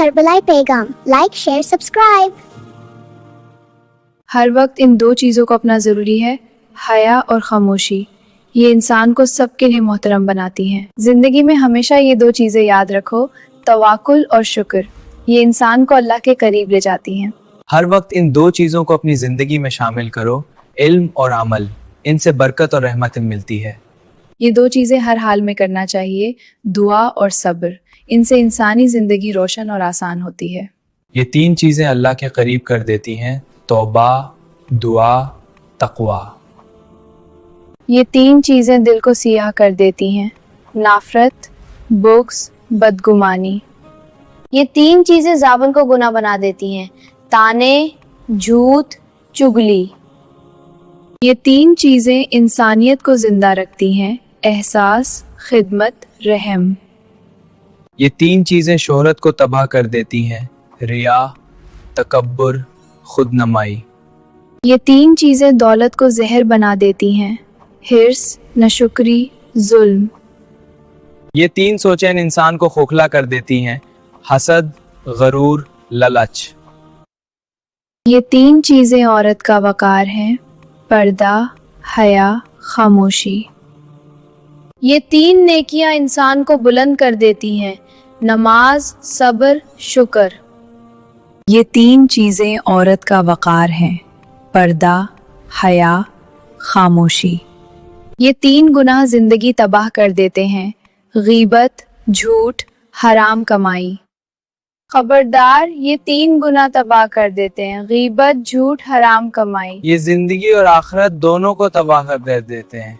کربلائی پیغام، like share subscribe. ہر وقت ان دو چیزوں کو اپنا ضروری ہے، حیا اور خاموشی۔ یہ انسان کو سب کے لیے محترم بناتی ہیں۔ زندگی میں ہمیشہ یہ دو چیزیں یاد رکھو، توکل اور شکر۔ یہ انسان کو اللہ کے قریب لے جاتی ہیں۔ ہر وقت ان دو چیزوں کو اپنی زندگی میں شامل کرو، علم اور عمل۔ ان سے برکت اور رحمت ملتی ہے۔ یہ دو چیزیں ہر حال میں کرنا چاہیے، دعا اور صبر۔ ان سے انسانی زندگی روشن اور آسان ہوتی ہے۔ یہ تین چیزیں اللہ کے قریب کر دیتی ہیں، توبہ، دعا، تقوی۔ یہ تین چیزیں دل کو سیاہ کر دیتی ہیں، نفرت، بغض، بدگمانی۔ یہ تین چیزیں زبان کو گناہ بنا دیتی ہیں، طعنے، جھوٹ، چغلی۔ یہ تین چیزیں انسانیت کو زندہ رکھتی ہیں، احساس، خدمت، رحم۔ یہ تین چیزیں شہرت کو تباہ کر دیتی ہیں، ریا، تکبر، خود نمائی۔ یہ تین چیزیں دولت کو زہر بنا دیتی ہیں، حرص، ناشکری، ظلم۔ یہ تین سوچیں انسان کو کھوکھلا کر دیتی ہیں، حسد، غرور، لالچ۔ یہ تین چیزیں عورت کا وقار ہیں، پردہ، حیا، خاموشی۔ یہ تین نیکیاں انسان کو بلند کر دیتی ہیں، نماز، صبر، شکر۔ یہ تین چیزیں عورت کا وقار ہیں، پردہ، حیا، خاموشی۔ یہ تین گناہ زندگی تباہ کر دیتے ہیں، غیبت، جھوٹ، حرام کمائی۔ خبردار، یہ تین گناہ تباہ کر دیتے ہیں، غیبت، جھوٹ، حرام کمائی۔ یہ زندگی اور آخرت دونوں کو تباہ کر دیتے ہیں۔